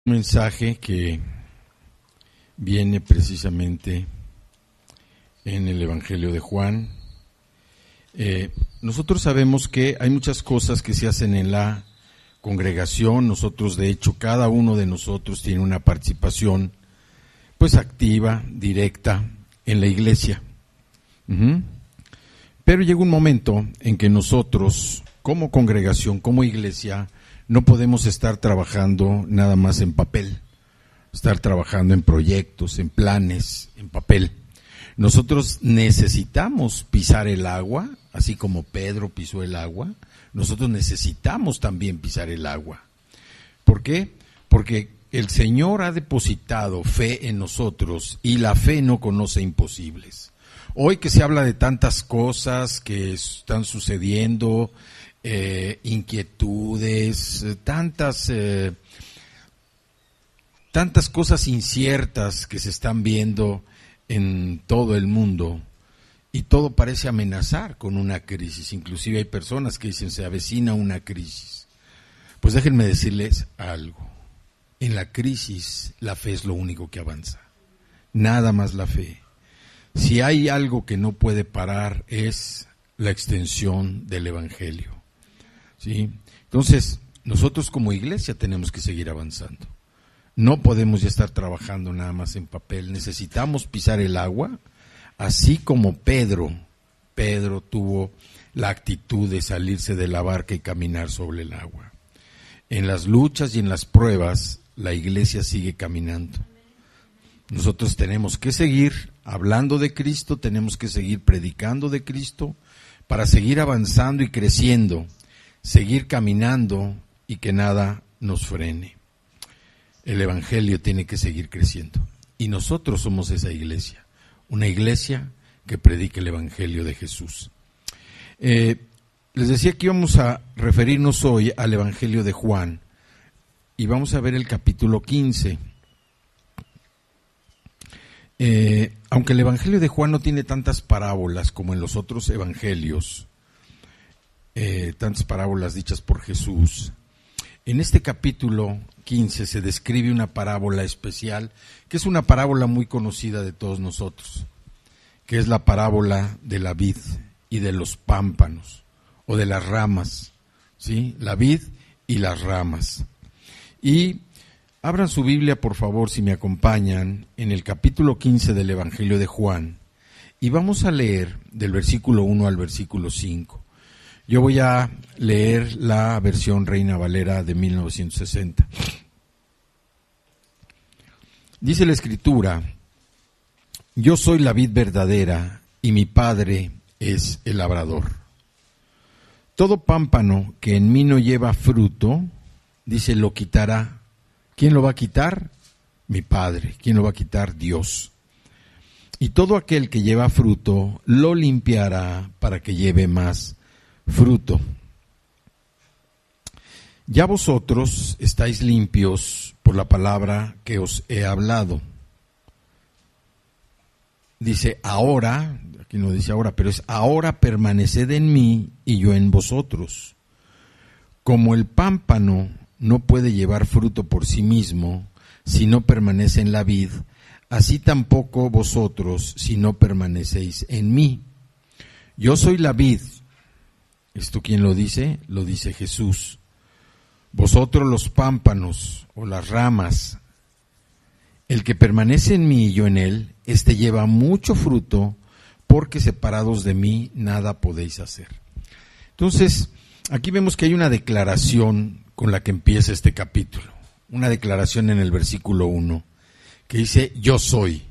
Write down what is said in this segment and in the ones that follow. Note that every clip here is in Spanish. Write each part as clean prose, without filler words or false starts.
Un mensaje que viene precisamente en el Evangelio de Juan. Nosotros sabemos que hay muchas cosas que se hacen en la congregación. Nosotros, de hecho, cada uno de nosotros tiene una participación pues activa, directa en la iglesia. Pero llega un momento en que nosotros, como congregación, como iglesia, no podemos estar trabajando nada más en papel, estar trabajando en proyectos, en planes, en papel. Nosotros necesitamos pisar el agua, así como Pedro pisó el agua. Nosotros necesitamos también pisar el agua. ¿Por qué? Porque el Señor ha depositado fe en nosotros y la fe no conoce imposibles. Hoy que se habla de tantas cosas que están sucediendo, inquietudes, tantas cosas inciertas que se están viendo en todo el mundo, y todo parece amenazar con una crisis. Inclusive hay personas que dicen se avecina una crisis. Pues déjenme decirles algo: en la crisis la fe es lo único que avanza, nada más la fe. Si hay algo que no puede parar es la extensión del Evangelio, ¿sí? Entonces, nosotros como iglesia tenemos que seguir avanzando. No podemos ya estar trabajando nada más en papel. Necesitamos pisar el agua, así como Pedro tuvo la actitud de salirse de la barca y caminar sobre el agua. En las luchas y en las pruebas, la iglesia sigue caminando. Nosotros tenemos que seguir hablando de Cristo, tenemos que seguir predicando de Cristo para seguir avanzando y creciendo, seguir caminando y que nada nos frene. El Evangelio tiene que seguir creciendo y nosotros somos esa iglesia, una iglesia que predica el Evangelio de Jesús. Les decía que íbamos a referirnos hoy al Evangelio de Juan y vamos a ver el capítulo 15. Aunque el Evangelio de Juan no tiene tantas parábolas como en los otros evangelios, tantas parábolas dichas por Jesús, en este capítulo 15 se describe una parábola especial, que es una parábola muy conocida de todos nosotros, que es la parábola de la vid y de los pámpanos, o de las ramas, ¿sí? La vid y las ramas. Y abran su Biblia, por favor, si me acompañan, en el capítulo 15 del Evangelio de Juan, y vamos a leer del versículo 1 al versículo 5. Yo voy a leer la versión Reina Valera de 1960. Dice la Escritura: yo soy la vid verdadera y mi Padre es el labrador. Todo pámpano que en mí no lleva fruto, dice, lo quitará. ¿Quién lo va a quitar? Mi Padre. ¿Quién lo va a quitar? Dios. Y todo aquel que lleva fruto, lo limpiará para que lleve más fruto. Ya vosotros estáis limpios por la palabra que os he hablado. Dice ahora, aquí no dice ahora, pero es ahora permaneced en mí y yo en vosotros. Como el pámpano no puede llevar fruto por sí mismo si no permanece en la vid, así tampoco vosotros si no permanecéis en mí. Yo soy la vid. ¿Esto quién lo dice? Lo dice Jesús. Vosotros los pámpanos o las ramas. El que permanece en mí y yo en él, éste lleva mucho fruto, porque separados de mí nada podéis hacer. Entonces, aquí vemos que hay una declaración con la que empieza este capítulo. Una declaración en el versículo 1, que dice, yo soy.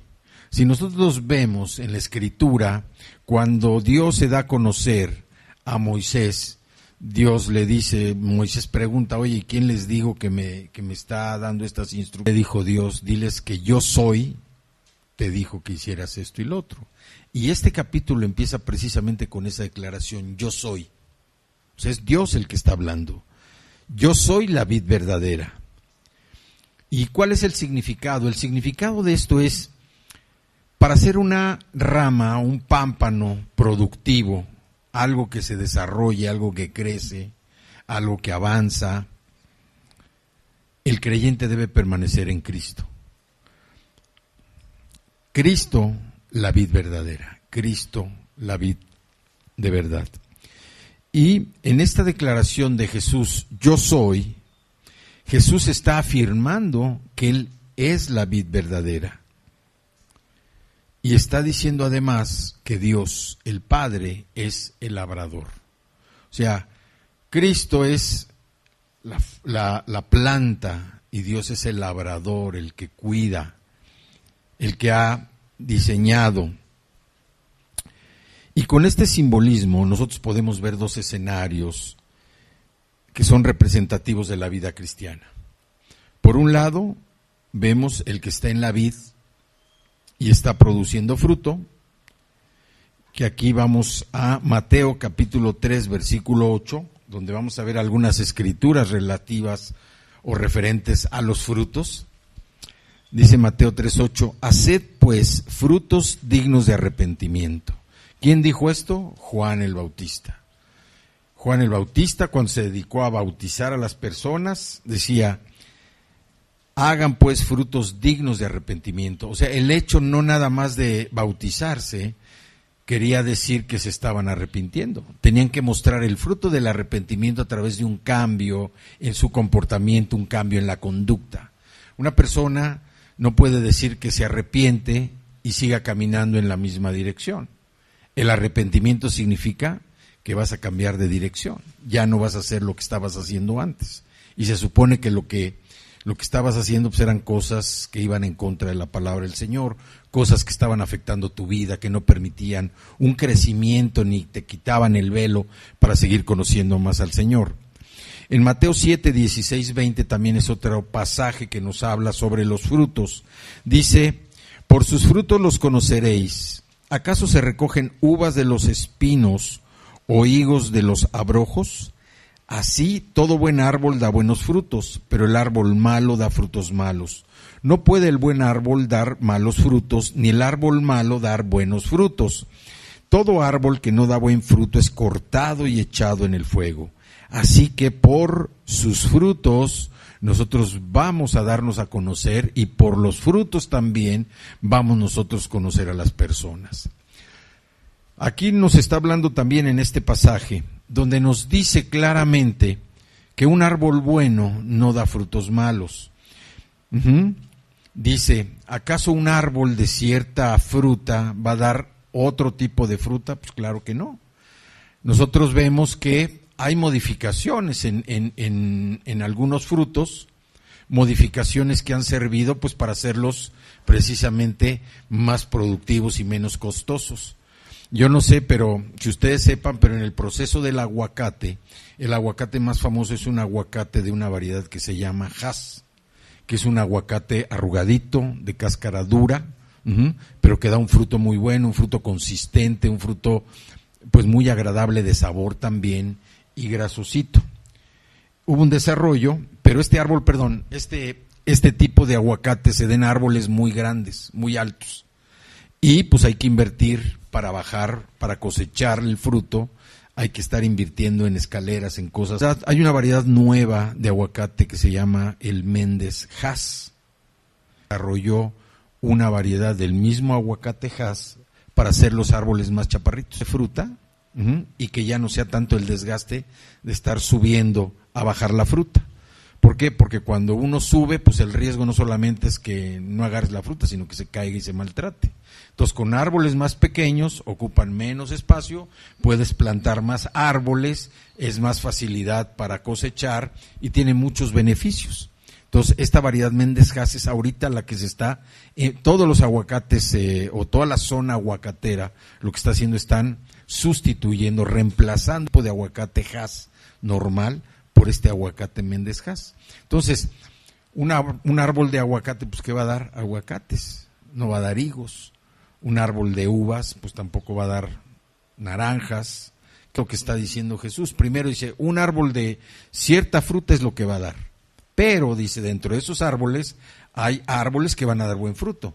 Si nosotros vemos en la Escritura, cuando Dios se da a conocer a Moisés, Dios le dice, Moisés pregunta, oye, ¿quién les digo que me está dando estas instrucciones? Le dijo Dios, diles que yo soy, te dijo que hicieras esto y lo otro. Y este capítulo empieza precisamente con esa declaración, yo soy. O sea, es Dios el que está hablando. Yo soy la vid verdadera. ¿Y cuál es el significado? El significado de esto es, para hacer una rama, un pámpano productivo, algo que se desarrolle, algo que crece, algo que avanza, el creyente debe permanecer en Cristo. Cristo, la vid verdadera. Cristo, la vid de verdad. Y en esta declaración de Jesús, yo soy, Jesús está afirmando que Él es la vid verdadera. Y está diciendo además que Dios, el Padre, es el labrador. O sea, Cristo es la planta y Dios es el labrador, el que cuida, el que ha diseñado. Y con este simbolismo nosotros podemos ver dos escenarios que son representativos de la vida cristiana. Por un lado, vemos el que está en la vid y está produciendo fruto, que aquí vamos a Mateo capítulo 3, versículo 8, donde vamos a ver algunas escrituras relativas o referentes a los frutos. Dice Mateo 3:8, haced pues frutos dignos de arrepentimiento. ¿Quién dijo esto? Juan el Bautista. Juan el Bautista, cuando se dedicó a bautizar a las personas, decía, hagan pues frutos dignos de arrepentimiento. O sea, el hecho no nada más de bautizarse quería decir que se estaban arrepintiendo. Tenían que mostrar el fruto del arrepentimiento a través de un cambio en su comportamiento, un cambio en la conducta. Una persona no puede decir que se arrepiente y siga caminando en la misma dirección. El arrepentimiento significa que vas a cambiar de dirección, ya no vas a hacer lo que estabas haciendo antes. Y se supone que lo que estabas haciendo pues eran cosas que iban en contra de la palabra del Señor, cosas que estaban afectando tu vida, que no permitían un crecimiento ni te quitaban el velo para seguir conociendo más al Señor. En Mateo 7, 16, 20 también es otro pasaje que nos habla sobre los frutos. Dice, por sus frutos los conoceréis. ¿Acaso se recogen uvas de los espinos o higos de los abrojos? Así todo buen árbol da buenos frutos, pero el árbol malo da frutos malos. No puede el buen árbol dar malos frutos, ni el árbol malo dar buenos frutos. Todo árbol que no da buen fruto es cortado y echado en el fuego. Así que por sus frutos nosotros vamos a darnos a conocer y por los frutos también vamos nosotros a conocer a las personas. Aquí nos está hablando también en este pasaje, donde nos dice claramente que un árbol bueno no da frutos malos. Dice, ¿acaso un árbol de cierta fruta va a dar otro tipo de fruta? Pues claro que no. Nosotros vemos que hay modificaciones en algunos frutos, modificaciones que han servido pues para hacerlos precisamente más productivos y menos costosos. Yo no sé, pero si ustedes sepan, pero en el proceso del aguacate, el aguacate más famoso es un aguacate de una variedad que se llama Hass, que es un aguacate arrugadito, de cáscara dura, pero que da un fruto muy bueno, un fruto consistente, un fruto pues muy agradable de sabor también y grasosito. Hubo un desarrollo, pero este tipo de aguacate se da en árboles muy grandes, muy altos. Y pues hay que invertir para bajar, para cosechar el fruto, hay que estar invirtiendo en escaleras, en cosas. Hay una variedad nueva de aguacate que se llama el Méndez Hass. Desarrolló una variedad del mismo aguacate Hass para hacer los árboles más chaparritos de fruta, y que ya no sea tanto el desgaste de estar subiendo a bajar la fruta. ¿Por qué? Porque cuando uno sube, pues el riesgo no solamente es que no agarres la fruta, sino que se caiga y se maltrate. Entonces, con árboles más pequeños, ocupan menos espacio, puedes plantar más árboles, es más facilidad para cosechar y tiene muchos beneficios. Entonces, esta variedad Méndez Hass es ahorita la que se está, todos los aguacates o toda la zona aguacatera, lo que está haciendo, están sustituyendo, reemplazando de aguacate Hass normal por este aguacate Méndez Hass. Entonces, un árbol de aguacate, pues ¿qué va a dar? Aguacates, no va a dar higos. Un árbol de uvas, pues tampoco va a dar naranjas. ¿Qué es lo que está diciendo Jesús? Primero dice, un árbol de cierta fruta es lo que va a dar. Pero, dice, dentro de esos árboles, hay árboles que van a dar buen fruto.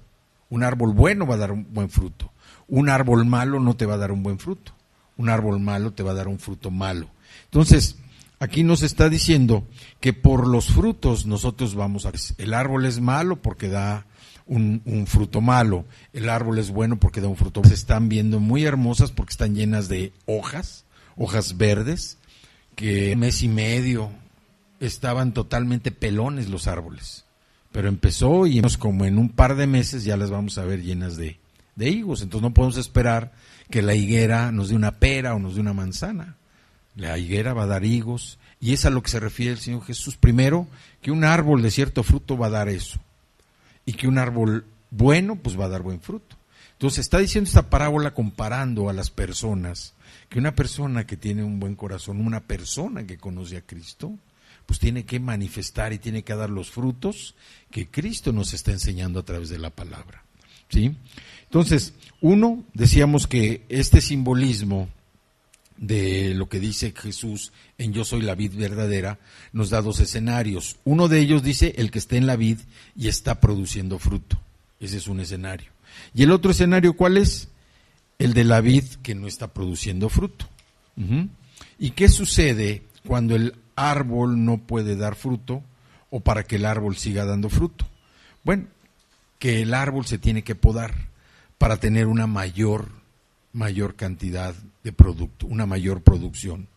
Un árbol bueno va a dar un buen fruto. Un árbol malo no te va a dar un buen fruto. Un árbol malo te va a dar un fruto malo. Entonces, aquí nos está diciendo que por los frutos nosotros vamos a... El árbol es malo porque da un fruto malo, el árbol es bueno porque da un fruto bueno. Se están viendo muy hermosas porque están llenas de hojas verdes, que un mes y medio estaban totalmente pelones los árboles, pero empezó y como en un par de meses ya las vamos a ver llenas de higos. Entonces no podemos esperar que la higuera nos dé una pera o nos dé una manzana. La higuera va a dar higos, y es a lo que se refiere el Señor Jesús. Primero, que un árbol de cierto fruto va a dar eso, y que un árbol bueno pues va a dar buen fruto. Entonces está diciendo esta parábola comparando a las personas, que una persona que tiene un buen corazón, una persona que conoce a Cristo, pues tiene que manifestar y tiene que dar los frutos que Cristo nos está enseñando a través de la palabra, ¿sí? Entonces, uno, decíamos que este simbolismo de lo que dice Jesús en Yo soy la vid verdadera, nos da dos escenarios. Uno de ellos dice el que esté en la vid y está produciendo fruto. Ese es un escenario. Y el otro escenario, ¿cuál es? El de la vid que no está produciendo fruto. ¿Y qué sucede cuando el árbol no puede dar fruto, o para que el árbol siga dando fruto? Bueno, que el árbol se tiene que podar para tener una mayor cantidad de producto, una mayor producción.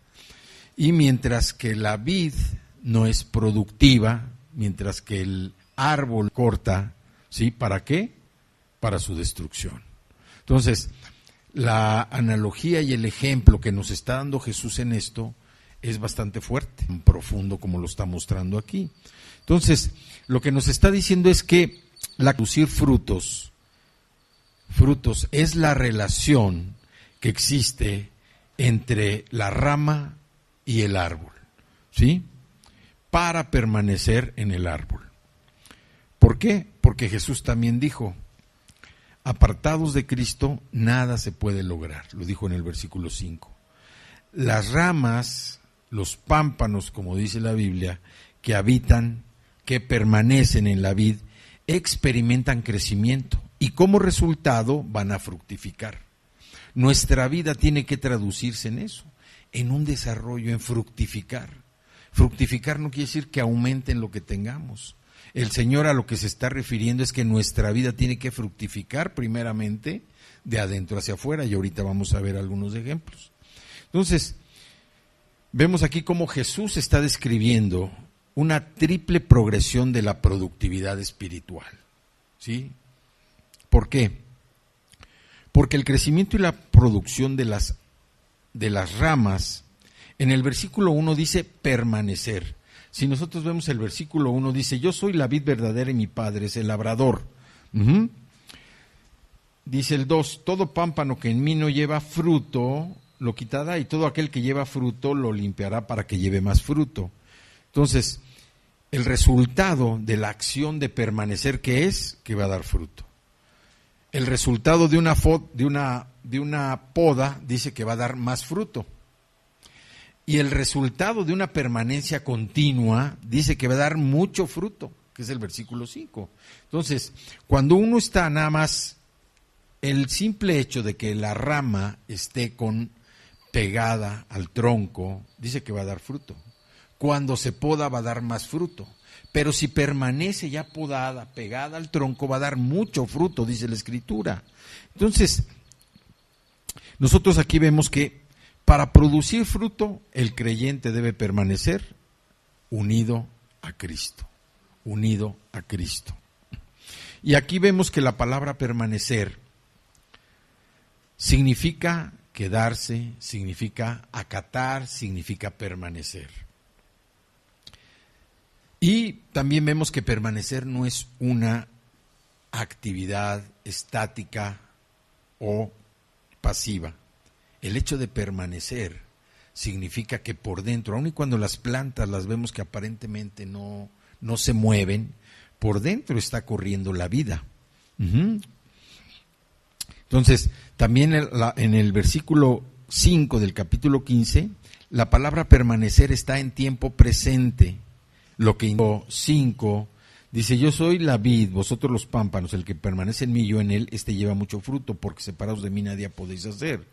Y mientras que la vid no es productiva, mientras que el árbol corta, ¿sí? ¿Para qué? Para su destrucción. Entonces, la analogía y el ejemplo que nos está dando Jesús en esto es bastante fuerte, tan profundo como lo está mostrando aquí. Entonces, lo que nos está diciendo es que la producir frutos es la relación que existe entre la rama y el árbol, ¿sí? Para permanecer en el árbol. ¿Por qué? Porque Jesús también dijo, apartados de Cristo nada se puede lograr, lo dijo en el versículo 5. Las ramas, los pámpanos, como dice la Biblia, que habitan, que permanecen en la vid, experimentan crecimiento y como resultado van a fructificar. Nuestra vida tiene que traducirse en eso, en un desarrollo, en fructificar. Fructificar no quiere decir que aumenten lo que tengamos. El Señor a lo que se está refiriendo es que nuestra vida tiene que fructificar primeramente de adentro hacia afuera, y ahorita vamos a ver algunos ejemplos. Entonces, vemos aquí cómo Jesús está describiendo una triple progresión de la productividad espiritual, ¿sí? ¿Por qué? Porque el crecimiento y la producción de las ramas, en el versículo 1 dice permanecer. Si nosotros vemos el versículo 1, dice, yo soy la vid verdadera y mi Padre es el labrador. Dice el 2, todo pámpano que en mí no lleva fruto, lo quitará, y todo aquel que lleva fruto lo limpiará para que lleve más fruto. Entonces, el resultado de la acción de permanecer, ¿qué es? Que va a dar fruto. El resultado de una poda dice que va a dar más fruto. Y el resultado de una permanencia continua dice que va a dar mucho fruto, que es el versículo 5. Entonces, cuando uno está nada más, el simple hecho de que la rama esté pegada al tronco, dice que va a dar fruto. Cuando se poda va a dar más fruto. Pero si permanece ya podada, pegada al tronco, va a dar mucho fruto, dice la Escritura. Entonces, nosotros aquí vemos que para producir fruto, el creyente debe permanecer unido a Cristo, unido a Cristo. Y aquí vemos que la palabra permanecer significa quedarse, significa acatar, significa permanecer. Y también vemos que permanecer no es una actividad estática o pasiva. El hecho de permanecer significa que por dentro, aun y cuando las plantas las vemos que aparentemente no se mueven, por dentro está corriendo la vida. Entonces, también en el versículo 5 del capítulo 15, la palabra permanecer está en tiempo presente. Lo que 5 dice, yo soy la vid, vosotros los pámpanos, el que permanece en mí, yo en él, este lleva mucho fruto, porque separados de mí nadie podéis hacer.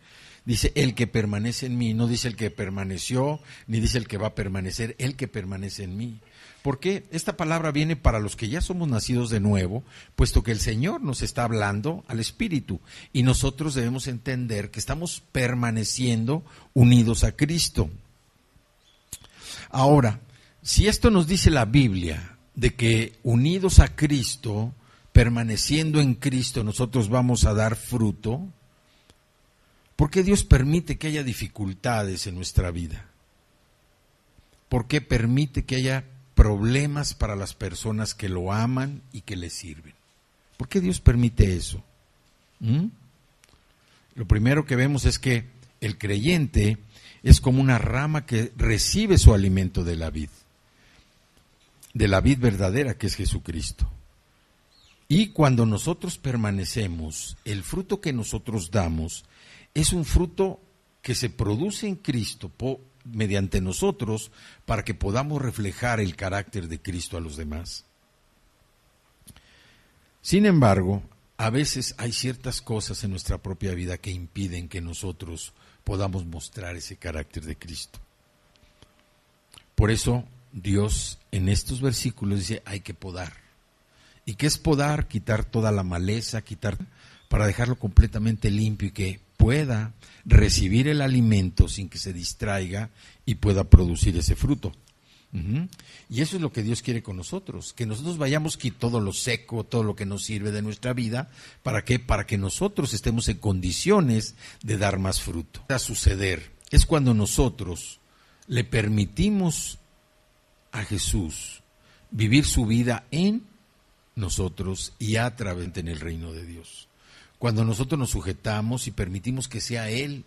Dice el que permanece en mí, no dice el que permaneció, ni dice el que va a permanecer, el que permanece en mí. Porque esta palabra viene para los que ya somos nacidos de nuevo, puesto que el Señor nos está hablando al Espíritu y nosotros debemos entender que estamos permaneciendo unidos a Cristo. Ahora, si esto nos dice la Biblia, de que unidos a Cristo, permaneciendo en Cristo, nosotros vamos a dar fruto, ¿por qué Dios permite que haya dificultades en nuestra vida? ¿Por qué permite que haya problemas para las personas que lo aman y que le sirven? ¿Por qué Dios permite eso? Lo primero que vemos es que el creyente es como una rama que recibe su alimento de la vid verdadera que es Jesucristo. Y cuando nosotros permanecemos, el fruto que nosotros damos es un fruto que se produce en Cristo mediante nosotros para que podamos reflejar el carácter de Cristo a los demás. Sin embargo, a veces hay ciertas cosas en nuestra propia vida que impiden que nosotros podamos mostrar ese carácter de Cristo. Por eso Dios en estos versículos dice hay que podar. ¿Y qué es podar? Quitar toda la maleza, para dejarlo completamente limpio y que pueda recibir el alimento sin que se distraiga y pueda producir ese fruto. Y eso es lo que Dios quiere con nosotros, que nosotros vayamos quitando todo lo seco, todo lo que nos sirve de nuestra vida. ¿Para qué? Para que nosotros estemos en condiciones de dar más fruto. A suceder es cuando nosotros le permitimos a Jesús vivir su vida en nosotros y a través en el reino de Dios. Cuando nosotros nos sujetamos y permitimos que sea Él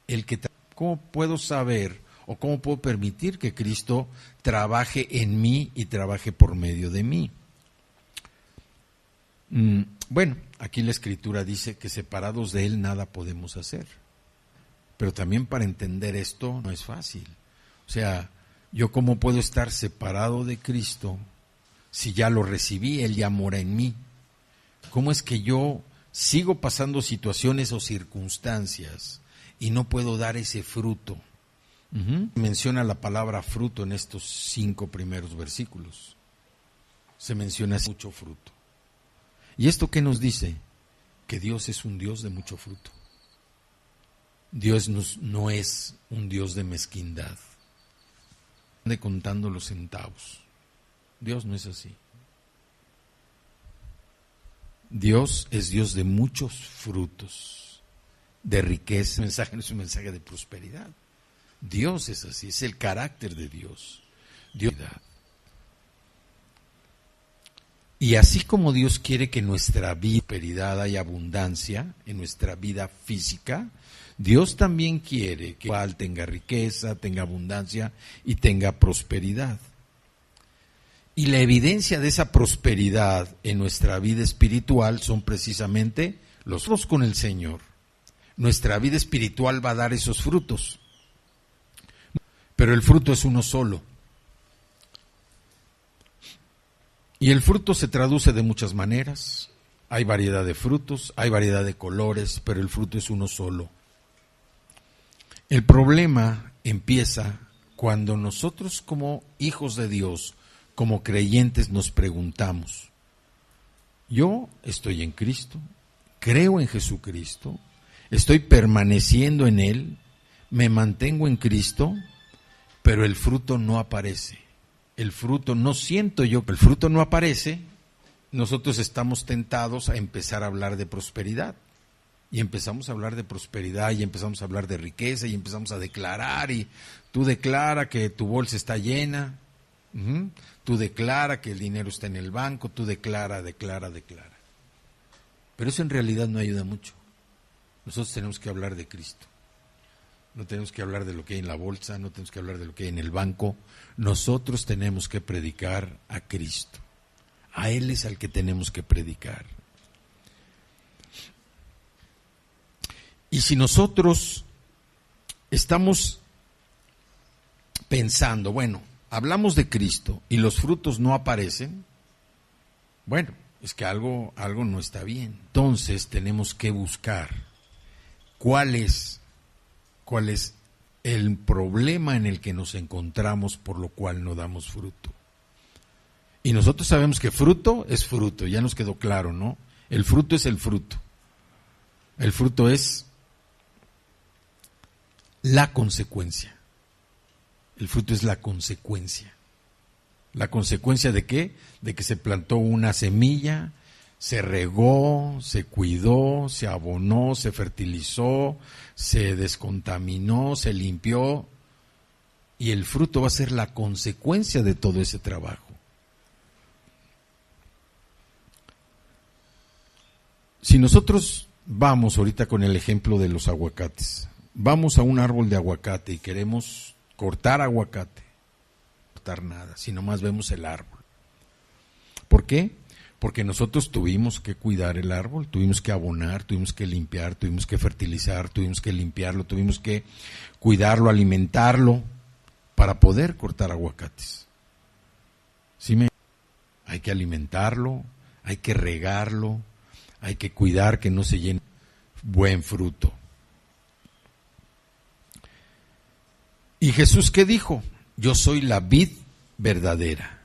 el que ¿cómo puedo saber o cómo puedo permitir que Cristo trabaje en mí y trabaje por medio de mí? Bueno, aquí la Escritura dice que separados de Él nada podemos hacer. Pero también para entender esto no es fácil. O sea, ¿yo cómo puedo estar separado de Cristo si ya lo recibí, Él ya mora en mí? ¿Cómo es que yo sigo pasando situaciones o circunstancias y no puedo dar ese fruto? Menciona la palabra fruto en estos 5 primeros versículos. Se menciona mucho fruto. ¿Y esto qué nos dice? Que Dios es un Dios de mucho fruto. Dios no es un Dios de mezquindad, de contando los centavos. Dios no es así. Dios es Dios de muchos frutos, de riqueza. El mensaje no es un mensaje de prosperidad. Dios es así, es el carácter de Dios. Y así como Dios quiere que en nuestra vida prosperidad haya abundancia, en nuestra vida física, Dios también quiere que igual tenga riqueza, tenga abundancia y tenga prosperidad. Y la evidencia de esa prosperidad en nuestra vida espiritual son precisamente los frutos con el Señor. Nuestra vida espiritual va a dar esos frutos. Pero el fruto es uno solo. Y el fruto se traduce de muchas maneras. Hay variedad de frutos, hay variedad de colores, pero el fruto es uno solo. El problema empieza cuando nosotros como hijos de Dios, como creyentes, nos preguntamos, yo estoy en Cristo, creo en Jesucristo, estoy permaneciendo en Él, me mantengo en Cristo, pero el fruto no aparece. El fruto, no siento yo que el fruto no aparece, nosotros estamos tentados a empezar a hablar de prosperidad. Y empezamos a hablar de prosperidad, y empezamos a hablar de riqueza, y empezamos a declarar, y tú declara que tu bolsa está llena, tú declara que el dinero está en el banco, tú declara. Pero eso en realidad no ayuda mucho. Nosotros tenemos que hablar de Cristo. No tenemos que hablar de lo que hay en la bolsa, no tenemos que hablar de lo que hay en el banco. Nosotros tenemos que predicar a Cristo. A Él es al que tenemos que predicar. Y si nosotros estamos pensando, bueno, hablamos de Cristo y los frutos no aparecen, bueno, es que algo no está bien. Entonces tenemos que buscar cuál es cuál es el problema en el que nos encontramos por lo cual no damos fruto. Y nosotros sabemos que fruto es fruto, ya nos quedó claro, ¿no? El fruto es el fruto. El fruto es la consecuencia. El fruto es la consecuencia. ¿La consecuencia de qué? De que se plantó una semilla, se regó, se cuidó, se abonó, se fertilizó, se descontaminó, se limpió, y el fruto va a ser la consecuencia de todo ese trabajo. Si nosotros vamos ahorita con el ejemplo de los aguacates, vamos a un árbol de aguacate y queremos cortar aguacate, no cortar nada, si nomás vemos el árbol. ¿Por qué? Porque nosotros tuvimos que cuidar el árbol, tuvimos que abonar, tuvimos que limpiar, tuvimos que fertilizar, tuvimos que limpiarlo, tuvimos que cuidarlo, alimentarlo, para poder cortar aguacates. ¿Sí me? Hay que alimentarlo, hay que regarlo, hay que cuidar que no se llene buen fruto. ¿Y Jesús qué dijo? Yo soy la vid verdadera.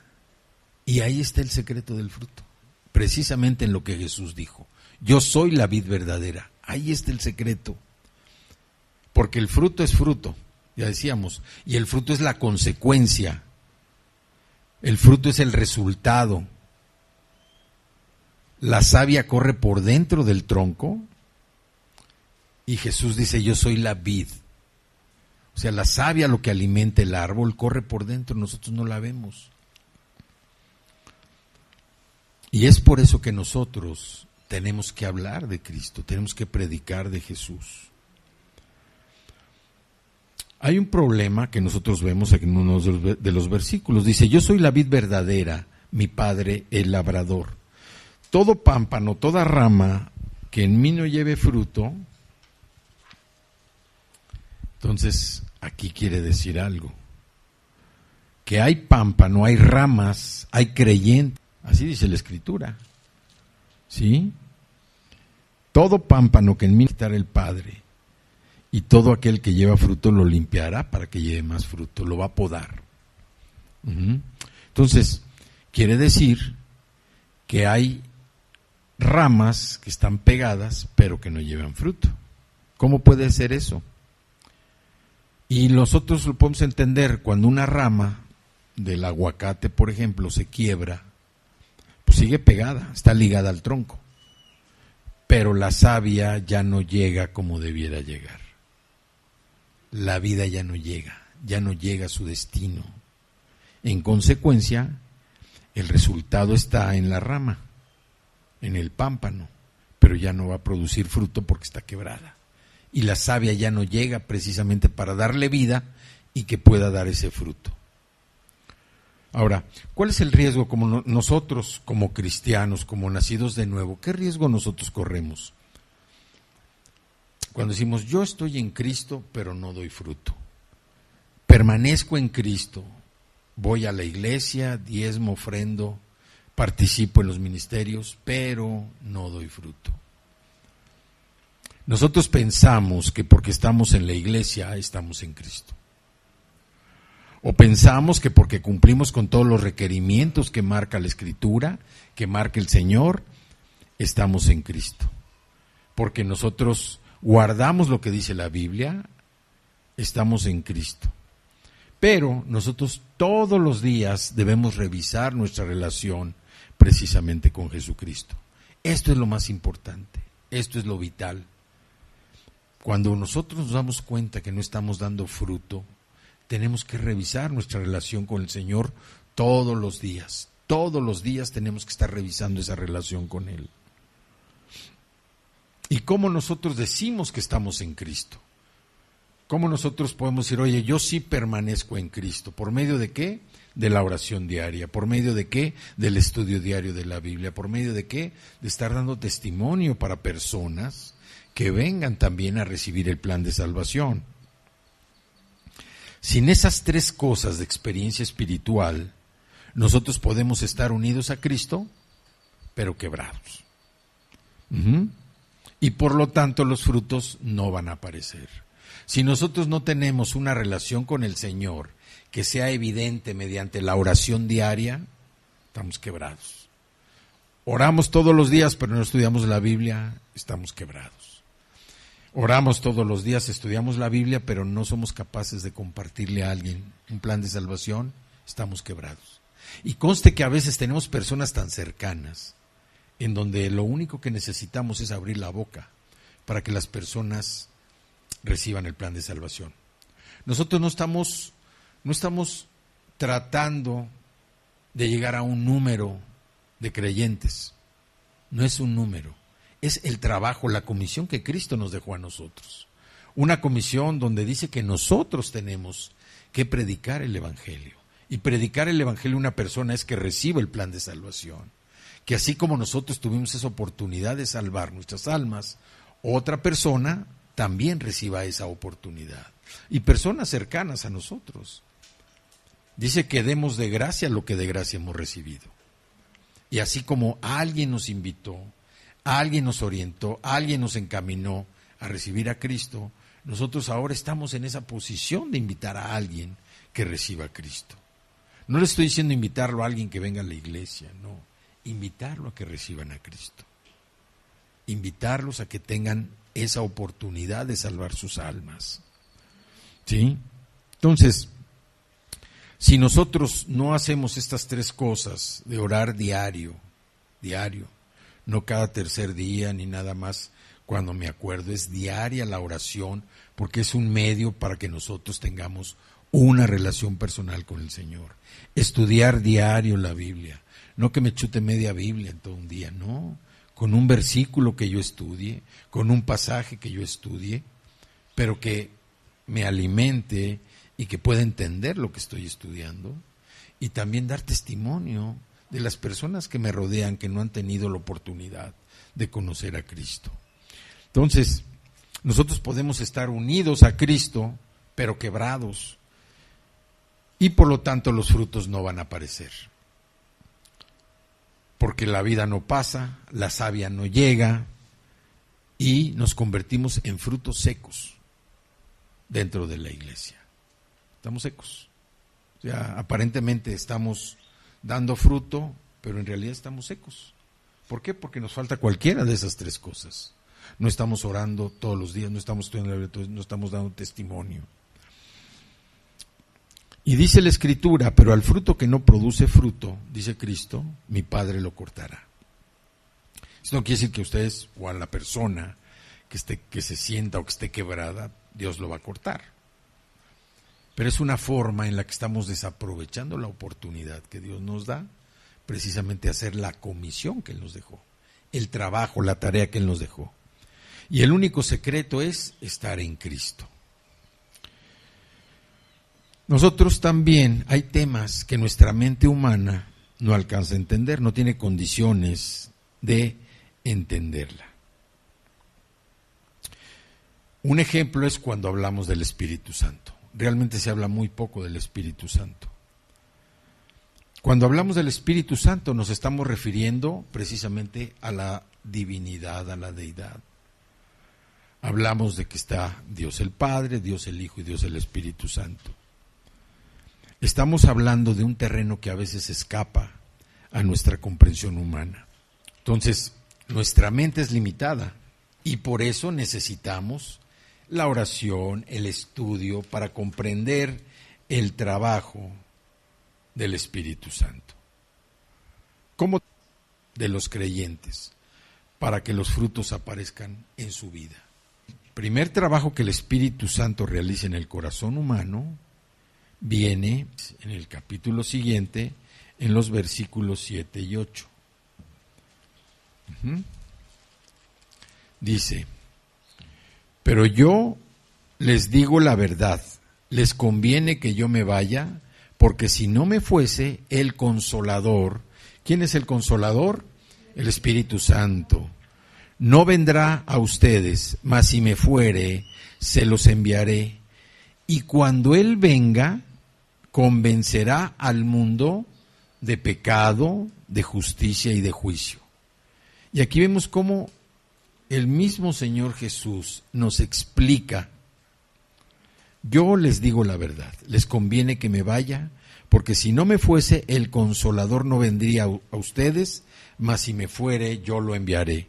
Y ahí está el secreto del fruto. Precisamente en lo que Jesús dijo. Yo soy la vid verdadera. Ahí está el secreto. Porque el fruto es fruto, ya decíamos, y el fruto es la consecuencia. El fruto es el resultado. La savia corre por dentro del tronco y Jesús dice, yo soy la vid. O sea, la savia, lo que alimenta el árbol, corre por dentro, nosotros no la vemos. Y es por eso que nosotros tenemos que hablar de Cristo, tenemos que predicar de Jesús. Hay un problema que nosotros vemos en uno de los versículos. Dice, yo soy la vid verdadera, mi Padre el labrador. Todo pámpano, toda rama que en mí no lleve fruto, entonces aquí quiere decir algo. Que hay pámpano, hay ramas, hay creyentes. Así dice la Escritura. ¿Sí? Todo pámpano que en mí quitará el Padre, y todo aquel que lleva fruto lo limpiará para que lleve más fruto, lo va a podar. Entonces, quiere decir que hay ramas que están pegadas, pero que no llevan fruto. ¿Cómo puede ser eso? Y nosotros lo podemos entender cuando una rama del aguacate, por ejemplo, se quiebra, pues sigue pegada, está ligada al tronco, pero la savia ya no llega como debiera llegar. La vida ya no llega a su destino. En consecuencia, el resultado está en la rama, en el pámpano, pero ya no va a producir fruto porque está quebrada. Y la savia ya no llega precisamente para darle vida y que pueda dar ese fruto. Ahora, ¿cuál es el riesgo como nosotros, como cristianos, como nacidos de nuevo? ¿Qué riesgo nosotros corremos? Cuando decimos, yo estoy en Cristo, pero no doy fruto. Permanezco en Cristo, voy a la iglesia, diezmo, ofrendo, participo en los ministerios, pero no doy fruto. Nosotros pensamos que porque estamos en la iglesia, estamos en Cristo. O pensamos que porque cumplimos con todos los requerimientos que marca la Escritura, que marca el Señor, estamos en Cristo. Porque nosotros guardamos lo que dice la Biblia, estamos en Cristo. Pero nosotros todos los días debemos revisar nuestra relación precisamente con Jesucristo. Esto es lo más importante, esto es lo vital. Cuando nosotros nos damos cuenta que no estamos dando fruto, tenemos que revisar nuestra relación con el Señor todos los días. Todos los días tenemos que estar revisando esa relación con Él. ¿Y cómo nosotros decimos que estamos en Cristo? ¿Cómo nosotros podemos decir, oye, yo sí permanezco en Cristo? ¿Por medio de qué? De la oración diaria. ¿Por medio de qué? Del estudio diario de la Biblia. ¿Por medio de qué? De estar dando testimonio para personas que vengan también a recibir el plan de salvación. Sin esas tres cosas de experiencia espiritual, nosotros podemos estar unidos a Cristo, pero quebrados. Y por lo tanto los frutos no van a aparecer. Si nosotros no tenemos una relación con el Señor que sea evidente mediante la oración diaria, estamos quebrados. Oramos todos los días, pero no estudiamos la Biblia, estamos quebrados. Oramos todos los días, estudiamos la Biblia, pero no somos capaces de compartirle a alguien un plan de salvación, estamos quebrados. Y conste que a veces tenemos personas tan cercanas, en donde lo único que necesitamos es abrir la boca para que las personas reciban el plan de salvación. Nosotros no estamos tratando de llegar a un número de creyentes. No es un número, es el trabajo, la comisión que Cristo nos dejó a nosotros. Una comisión donde dice que nosotros tenemos que predicar el Evangelio. Y predicar el Evangelio a una persona es que reciba el plan de salvación. Que así como nosotros tuvimos esa oportunidad de salvar nuestras almas, otra persona también reciba esa oportunidad. Y personas cercanas a nosotros. Dice que demos de gracia lo que de gracia hemos recibido. Y así como alguien nos invitó, alguien nos orientó, alguien nos encaminó a recibir a Cristo, nosotros ahora estamos en esa posición de invitar a alguien que reciba a Cristo. No le estoy diciendo invitarlo a alguien que venga a la iglesia, no. Invitarlo a que reciban a Cristo. Invitarlos a que tengan esa oportunidad de salvar sus almas. ¿Sí? Entonces, si nosotros no hacemos estas tres cosas de orar diario, no cada tercer día ni nada más cuando me acuerdo, es diaria la oración, porque es un medio para que nosotros tengamos una relación personal con el Señor. Estudiar diario la Biblia, no que me chute media Biblia en todo un día, no, con un versículo que yo estudie, con un pasaje que yo estudie, pero que me alimente y que pueda entender lo que estoy estudiando, y también dar testimonio de las personas que me rodean que no han tenido la oportunidad de conocer a Cristo. Entonces, nosotros podemos estar unidos a Cristo, pero quebrados, y por lo tanto los frutos no van a aparecer. Porque la vida no pasa, la savia no llega, y nos convertimos en frutos secos dentro de la iglesia. Estamos secos. O sea, aparentemente estamos dando fruto, pero en realidad estamos secos. ¿Por qué? Porque nos falta cualquiera de esas tres cosas. No estamos orando todos los días, no estamos estudiando la Biblia, no estamos dando testimonio. Y dice la Escritura, pero al fruto que no produce fruto, dice Cristo, mi Padre lo cortará. Esto no quiere decir que ustedes o a la persona que se sienta o que esté quebrada, Dios lo va a cortar. Pero es una forma en la que estamos desaprovechando la oportunidad que Dios nos da, precisamente hacer la comisión que Él nos dejó, el trabajo, la tarea que Él nos dejó. Y el único secreto es estar en Cristo. Nosotros también hay temas que nuestra mente humana no alcanza a entender, no tiene condiciones de entenderla. Un ejemplo es cuando hablamos del Espíritu Santo. Realmente se habla muy poco del Espíritu Santo. Cuando hablamos del Espíritu Santo nos estamos refiriendo precisamente a la divinidad, a la deidad. Hablamos de que está Dios el Padre, Dios el Hijo y Dios el Espíritu Santo. Estamos hablando de un terreno que a veces escapa a nuestra comprensión humana. Entonces, nuestra mente es limitada y por eso necesitamos la oración, el estudio para comprender el trabajo del Espíritu Santo. Como de los creyentes, para que los frutos aparezcan en su vida. El primer trabajo que el Espíritu Santo realiza en el corazón humano viene en el capítulo siguiente, en los versículos 7 y 8. Dice, pero yo les digo la verdad, les conviene que yo me vaya, porque si no me fuese, el Consolador, ¿quién es el Consolador? El Espíritu Santo, no vendrá a ustedes, mas si me fuere, se los enviaré, y cuando Él venga, convencerá al mundo de pecado, de justicia y de juicio. Y aquí vemos cómo el mismo Señor Jesús nos explica Yo les digo la verdad, les conviene que me vaya, porque si no me fuese, el Consolador no vendría a ustedes, mas si me fuere, yo lo enviaré.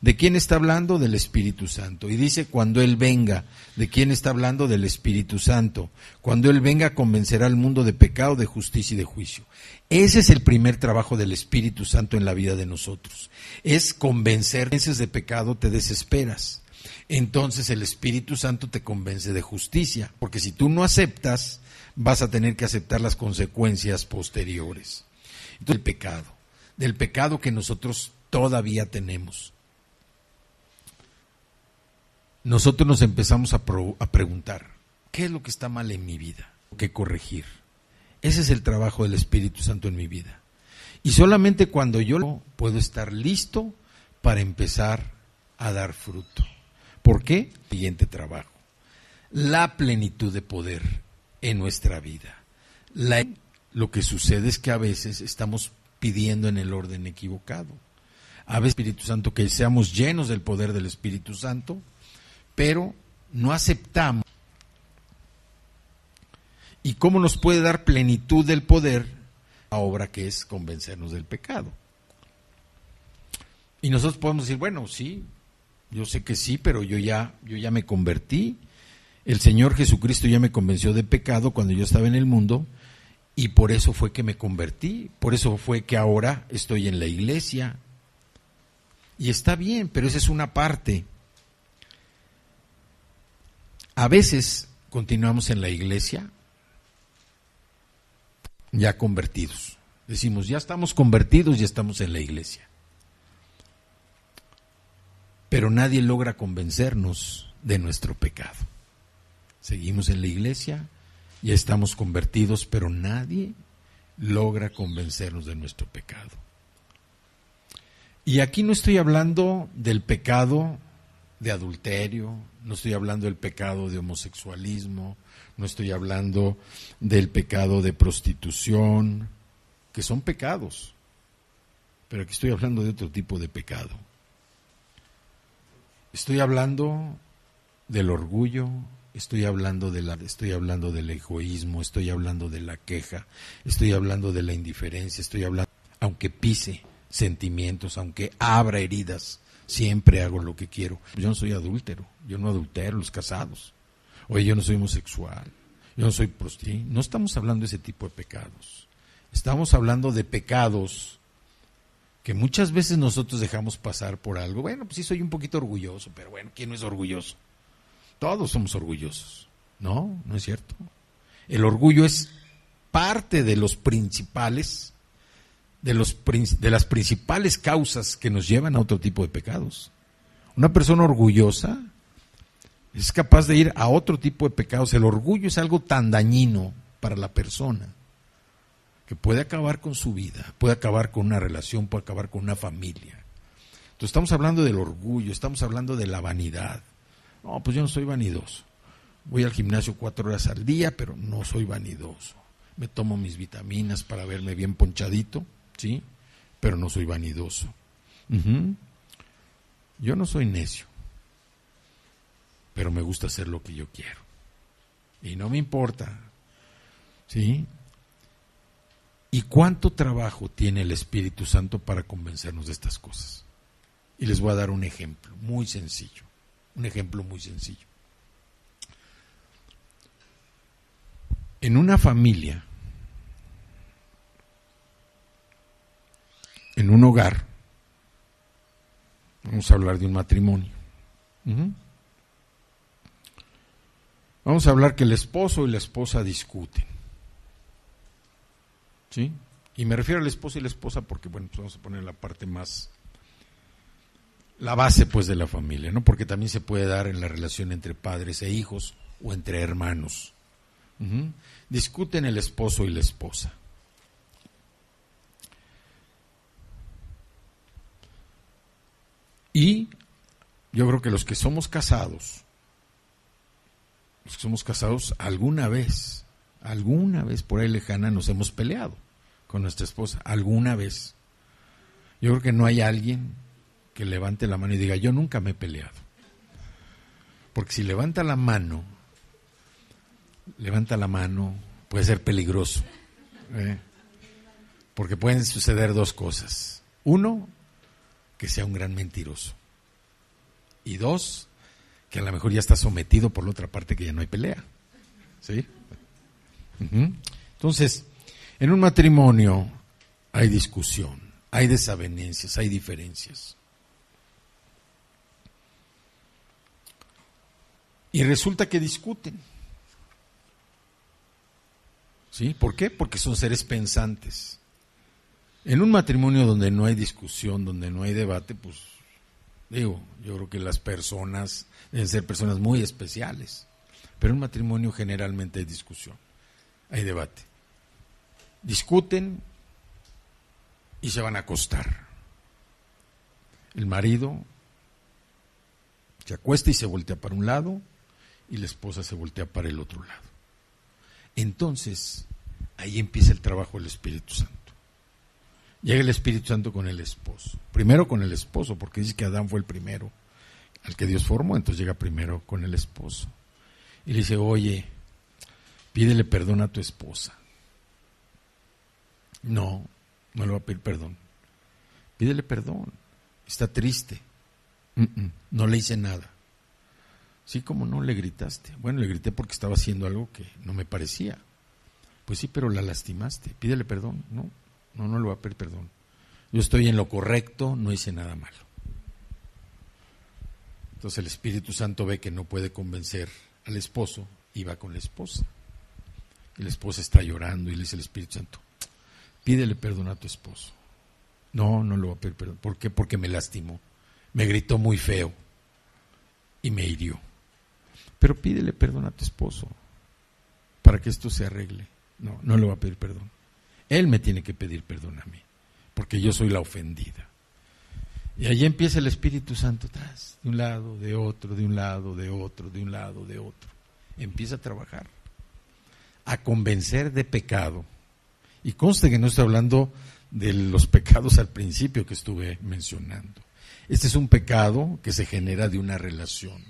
¿De quién está hablando? Del Espíritu Santo. Y dice, cuando Él venga. ¿De quién está hablando? Del Espíritu Santo. Cuando Él venga, convencerá al mundo de pecado, de justicia y de juicio. Ese es el primer trabajo del Espíritu Santo en la vida de nosotros. Es convencer. Convences de pecado, te desesperas. Entonces el Espíritu Santo te convence de justicia. Porque si tú no aceptas, vas a tener que aceptar las consecuencias posteriores. Entonces, del pecado que nosotros todavía tenemos. Nosotros nos empezamos a preguntar, ¿qué es lo que está mal en mi vida? ¿Qué corregir? Ese es el trabajo del Espíritu Santo en mi vida. Y solamente cuando yo puedo estar listo para empezar a dar fruto. ¿Por qué? Siguiente trabajo. La plenitud de poder en nuestra vida. Lo que sucede es que a veces estamos pidiendo en el orden equivocado. A veces, Espíritu Santo, que seamos llenos del poder del Espíritu Santo, pero no aceptamos. ¿Y cómo nos puede dar plenitud del poder? La obra que es convencernos del pecado. Y nosotros podemos decir, bueno, sí, yo sé que sí, pero yo ya me convertí. El Señor Jesucristo ya me convenció de pecado cuando yo estaba en el mundo, y por eso fue que me convertí, por eso fue que ahora estoy en la iglesia. Y está bien, pero esa es una parte. A veces continuamos en la iglesia ya convertidos. Decimos, ya estamos convertidos, ya estamos en la iglesia. Pero nadie logra convencernos de nuestro pecado. Seguimos en la iglesia, ya estamos convertidos, pero nadie logra convencernos de nuestro pecado. Y aquí no estoy hablando del pecado de adulterio, no estoy hablando del pecado de homosexualismo, no estoy hablando del pecado de prostitución, que son pecados, pero aquí estoy hablando de otro tipo de pecado. Estoy hablando del orgullo, estoy hablando del egoísmo, estoy hablando de la queja, estoy hablando de la indiferencia, estoy hablando, aunque pise sentimientos, aunque abra heridas, siempre hago lo que quiero. Yo no soy adúltero, yo no adultero, los casados. Oye, yo no soy homosexual, yo no soy prostituta. No estamos hablando de ese tipo de pecados. Estamos hablando de pecados que muchas veces nosotros dejamos pasar por algo. Bueno, pues sí soy un poquito orgulloso, pero bueno, ¿quién no es orgulloso? Todos somos orgullosos. No, no es cierto. El orgullo es parte de los principales, de las principales causas que nos llevan a otro tipo de pecados. Una persona orgullosa es capaz de ir a otro tipo de pecados. El orgullo es algo tan dañino para la persona que puede acabar con su vida, puede acabar con una relación, puede acabar con una familia. Entonces estamos hablando del orgullo, estamos hablando de la vanidad. No, pues yo no soy vanidoso. Voy al gimnasio 4 horas al día, pero no soy vanidoso. Me tomo mis vitaminas para verme bien ponchadito, ¿sí? Pero no soy vanidoso. Yo no soy necio, pero me gusta hacer lo que yo quiero. Y no me importa, ¿sí? ¿Y cuánto trabajo tiene el Espíritu Santo para convencernos de estas cosas? Y les voy a dar un ejemplo muy sencillo. Un ejemplo muy sencillo. En una familia, en un hogar, vamos a hablar de un matrimonio. Vamos a hablar que el esposo y la esposa discuten. ¿Sí? Y me refiero al esposo y la esposa porque, bueno, pues vamos a poner la parte más, la base pues de la familia, ¿no? Porque también se puede dar en la relación entre padres e hijos o entre hermanos. Discuten el esposo y la esposa. Y yo creo que los que somos casados, alguna vez por ahí lejana nos hemos peleado con nuestra esposa, alguna vez. Yo creo que no hay alguien que levante la mano y diga, yo nunca me he peleado. Porque si levanta la mano, levanta la mano, puede ser peligroso, porque pueden suceder dos cosas. Uno, que sea un gran mentiroso. Y dos, que a lo mejor ya está sometido por la otra parte, que ya no hay pelea. ¿Sí? Entonces, en un matrimonio hay discusión, hay desavenencias, hay diferencias. Y resulta que discuten. ¿Sí? ¿Por qué? Porque son seres pensantes. En un matrimonio donde no hay discusión, donde no hay debate, pues yo creo que las personas deben ser personas muy especiales. Pero en un matrimonio generalmente hay discusión, hay debate. Discuten y se van a acostar. El marido se acuesta y se voltea para un lado y la esposa se voltea para el otro lado. Entonces, ahí empieza el trabajo del Espíritu Santo. Llega el Espíritu Santo con el esposo. Primero con el esposo, porque dice que Adán fue el primero al que Dios formó, entonces llega primero con el esposo. Y le dice, oye, pídele perdón a tu esposa. No le va a pedir perdón. Pídele perdón. Está triste. No le hice nada. Sí, como no le gritaste. Bueno, le grité porque estaba haciendo algo que no me parecía. Pues sí, pero la lastimaste. Pídele perdón. No le va a pedir perdón. Yo estoy en lo correcto, no hice nada malo. Entonces el Espíritu Santo ve que no puede convencer al esposo y va con la esposa. Y la esposa está llorando y le dice al Espíritu Santo, pídele perdón a tu esposo. No le va a pedir perdón. ¿Por qué? Porque me lastimó. Me gritó muy feo y me hirió. Pero pídele perdón a tu esposo para que esto se arregle. No le va a pedir perdón. Él me tiene que pedir perdón a mí, porque yo soy la ofendida. Y allí empieza el Espíritu Santo, de un lado, de otro, de un lado, de otro, de un lado, de otro. Empieza a trabajar, a convencer de pecado. Y conste que no estoy hablando de los pecados al principio que estuve mencionando. Este es un pecado que se genera de una relación.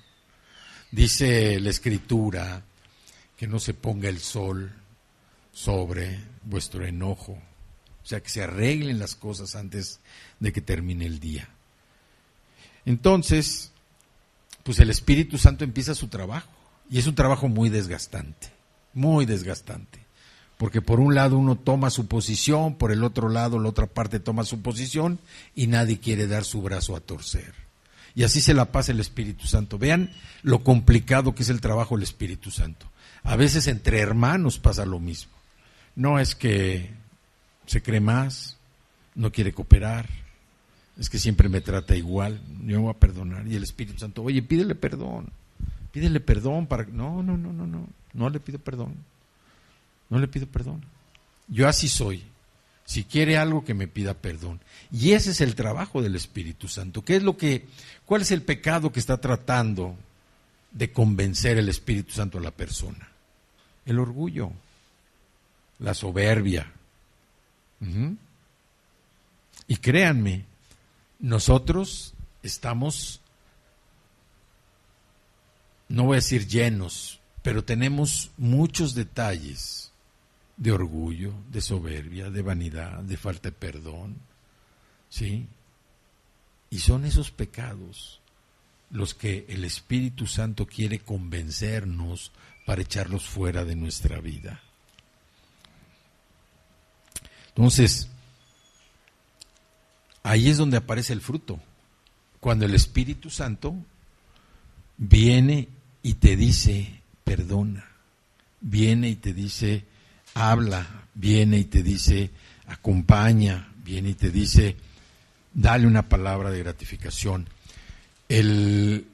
Dice la Escritura que no se ponga el sol sobre vuestro enojo, o sea, que se arreglen las cosas antes de que termine el día. Entonces, pues el Espíritu Santo empieza su trabajo, y es un trabajo muy desgastante, porque por un lado uno toma su posición, por el otro lado la otra parte toma su posición, y nadie quiere dar su brazo a torcer. Y así se la pasa el Espíritu Santo. Vean lo complicado que es el trabajo del Espíritu Santo. A veces entre hermanos pasa lo mismo. No es que se cree más, no quiere cooperar, es que siempre me trata igual, yo me voy a perdonar. Y el Espíritu Santo, oye, pídele perdón para... No le pido perdón. Yo así soy. Si quiere algo, que me pida perdón. Y ese es el trabajo del Espíritu Santo. ¿Cuál es el pecado que está tratando de convencer el Espíritu Santo a la persona? El orgullo, la soberbia. Y créanme, nosotros estamos, no voy a decir llenos, pero tenemos muchos detalles de orgullo, de soberbia, de vanidad, de falta de perdón, ¿sí? Y son esos pecados los que el Espíritu Santo quiere convencernos para echarlos fuera de nuestra vida. Entonces, ahí es donde aparece el fruto, cuando el Espíritu Santo viene y te dice, perdona, viene y te dice, habla, viene y te dice, acompaña, viene y te dice, dale una palabra de gratificación. El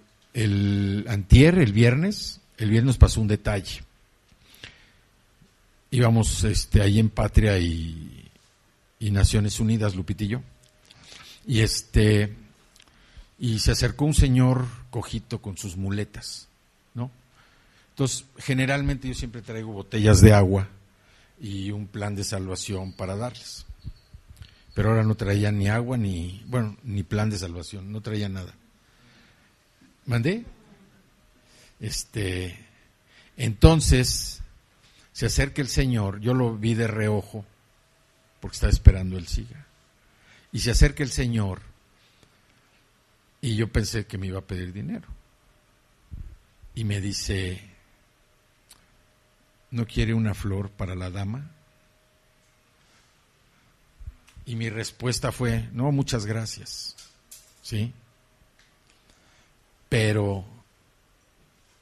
viernes pasó un detalle. Íbamos ahí en Patria y Naciones Unidas, Lupitillo, y se acercó un señor cojito con sus muletas, ¿no? Entonces, generalmente yo siempre traigo botellas de agua y un plan de salvación para darles. Pero ahora no traía ni agua ni plan de salvación, no traía nada. ¿Mandé? Entonces, Se acerca el Señor, yo lo vi de reojo, porque estaba esperando el siga. Y se acerca el Señor, y yo pensé que me iba a pedir dinero. Y me dice, ¿no quiere una flor para la dama? Y mi respuesta fue, no, muchas gracias. ¿Sí? Pero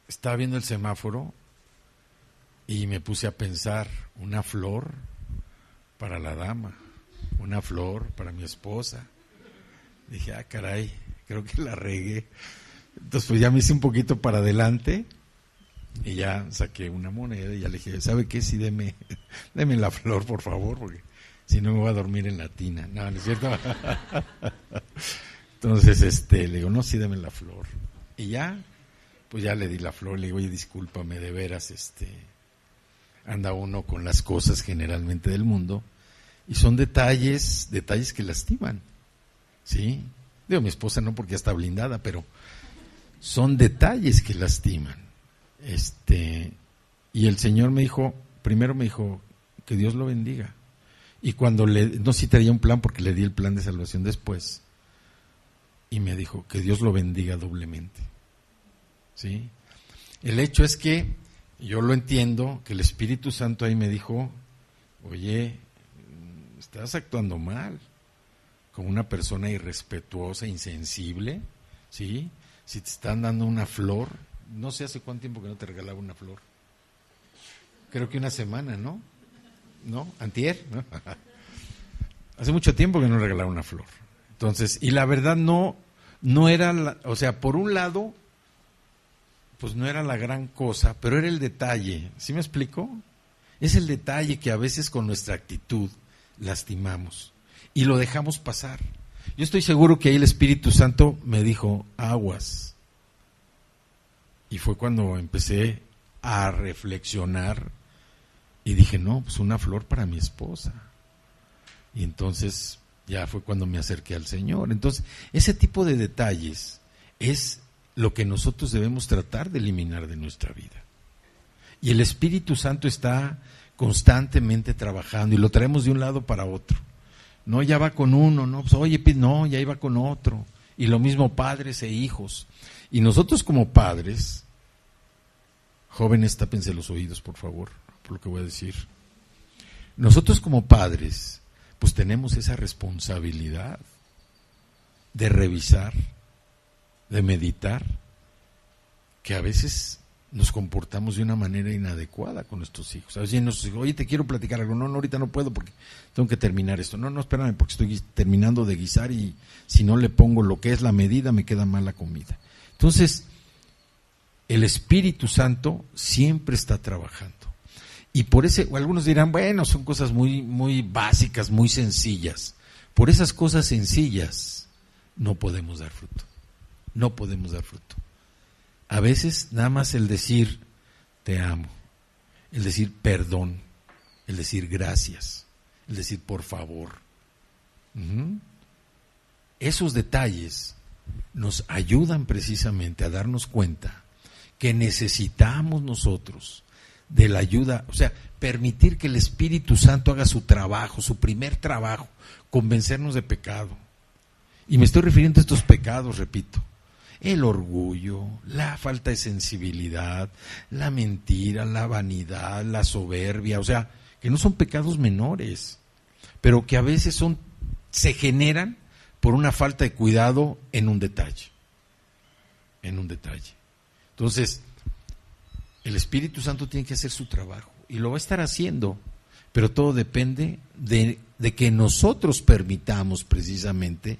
estaba viendo el semáforo y me puse a pensar, una flor para la dama, una flor para mi esposa. Dije, caray, creo que la regué. Entonces pues ya me hice un poquito para adelante y ya saqué una moneda y ya le dije, ¿sabe qué? Sí, deme la flor, por favor, porque si no me voy a dormir en la tina. No, ¿no es cierto? Entonces le digo, no, sí, deme la flor. Y ya, pues ya le di la flor, le digo, oye, discúlpame, de veras, anda uno con las cosas generalmente del mundo, y son detalles que lastiman, ¿sí? Digo, mi esposa no, porque ya está blindada, pero son detalles que lastiman. Y el Señor me dijo, primero me dijo, que Dios lo bendiga. Y cuando no citaría un plan, porque le di el plan de salvación después, y me dijo, que Dios lo bendiga doblemente. ¿Sí? El hecho es que yo lo entiendo, que el Espíritu Santo ahí me dijo, oye, estás actuando mal, como una persona irrespetuosa, insensible, ¿sí? Si te están dando una flor, no sé hace cuánto tiempo que no te regalaba una flor. Creo que una semana, ¿no? ¿No? ¿Antier? ¿No? Hace mucho tiempo que no regalaba una flor. Entonces, y la verdad no era, o sea, por un lado, pues no era la gran cosa, pero era el detalle. ¿Sí me explico? Es el detalle que a veces con nuestra actitud lastimamos y lo dejamos pasar. Yo estoy seguro que ahí el Espíritu Santo me dijo, aguas. Y fue cuando empecé a reflexionar y dije, no, pues una flor para mi esposa. Y entonces ya fue cuando me acerqué al Señor. Entonces, ese tipo de detalles es lo que nosotros debemos tratar de eliminar de nuestra vida. Y el Espíritu Santo está constantemente trabajando y lo traemos de un lado para otro. No, ya va con uno, no, pues oye, no, ya iba con otro. Y lo mismo padres e hijos. Y nosotros como padres, jóvenes, tápense los oídos, por favor, por lo que voy a decir. Nosotros como padres, pues tenemos esa responsabilidad de revisar, de meditar, que a veces nos comportamos de una manera inadecuada con nuestros hijos. A veces nos dicen, oye, te quiero platicar algo. No, ahorita no puedo porque tengo que terminar esto. No, espérame, porque estoy terminando de guisar y si no le pongo lo que es la medida, me queda mal la comida. Entonces, el Espíritu Santo siempre está trabajando. Y por ese, o algunos dirán, bueno, son cosas muy, muy básicas, muy sencillas. Por esas cosas sencillas no podemos dar fruto. No podemos dar fruto. A veces nada más el decir te amo, el decir perdón, el decir gracias, el decir por favor. Esos detalles nos ayudan precisamente a darnos cuenta que necesitamos nosotros de la ayuda, o sea, permitir que el Espíritu Santo haga su trabajo, su primer trabajo, convencernos de pecado. Y me estoy refiriendo a estos pecados, repito. El orgullo, la falta de sensibilidad, la mentira, la vanidad, la soberbia, o sea, que no son pecados menores, pero que a veces se generan por una falta de cuidado en un detalle. Entonces, el Espíritu Santo tiene que hacer su trabajo y lo va a estar haciendo, pero todo depende de que nosotros permitamos precisamente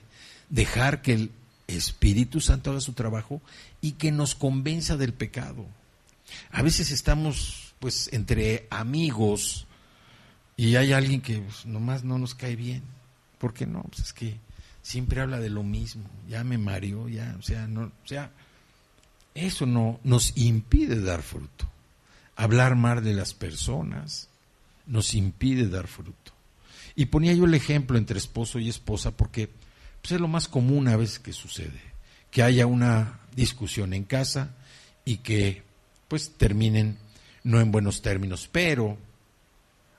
dejar que el Espíritu Santo haga su trabajo y que nos convenza del pecado. A veces estamos pues entre amigos y hay alguien que pues, nomás no nos cae bien. ¿Por qué no? Pues es que siempre habla de lo mismo, ya me mareó, eso no nos impide dar fruto. Hablar mal de las personas nos impide dar fruto. Y ponía yo el ejemplo entre esposo y esposa porque pues es lo más común a veces que sucede, que haya una discusión en casa y que pues terminen no en buenos términos, pero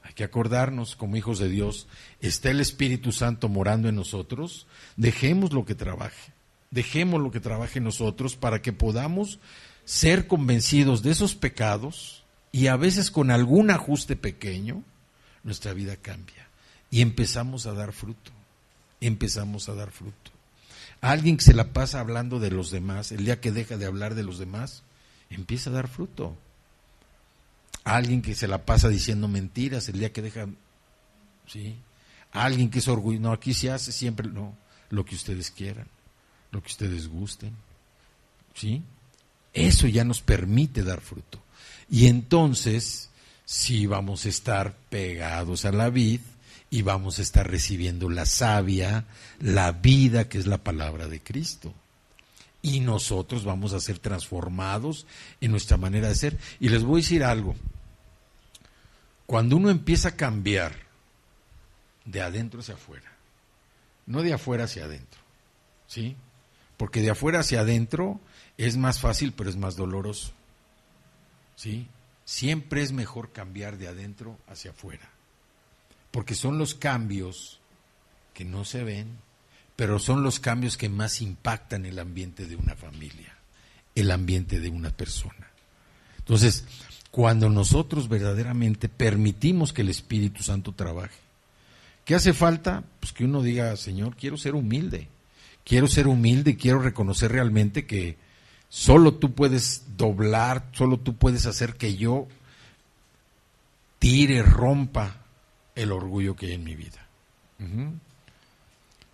Hay que acordarnos, como hijos de Dios, está el Espíritu Santo morando en nosotros, dejemos lo que trabaje en nosotros para que podamos ser convencidos de esos pecados y a veces con algún ajuste pequeño, nuestra vida cambia y empezamos a dar fruto. Alguien que se la pasa hablando de los demás, el día que deja de hablar de los demás, empieza a dar fruto. Alguien que se la pasa diciendo mentiras, el día que deja, ¿sí? Alguien que es orgulloso, no, aquí se hace siempre, no, lo que ustedes quieran, lo que ustedes gusten, ¿sí? Eso ya nos permite dar fruto. Y entonces, sí vamos a estar pegados a la vid y vamos a estar recibiendo la savia, la vida que es la palabra de Cristo. Y nosotros vamos a ser transformados en nuestra manera de ser. Y les voy a decir algo. Cuando uno empieza a cambiar de adentro hacia afuera, no de afuera hacia adentro, ¿sí? Porque de afuera hacia adentro es más fácil, pero es más doloroso, ¿sí? Siempre es mejor cambiar de adentro hacia afuera, porque son los cambios que no se ven, pero son los cambios que más impactan el ambiente de una familia, el ambiente de una persona. Entonces, cuando nosotros verdaderamente permitimos que el Espíritu Santo trabaje, ¿qué hace falta? Pues que uno diga, Señor, quiero ser humilde, quiero reconocer realmente que solo tú puedes doblar, solo tú puedes hacer que yo tire, rompa el orgullo que hay en mi vida.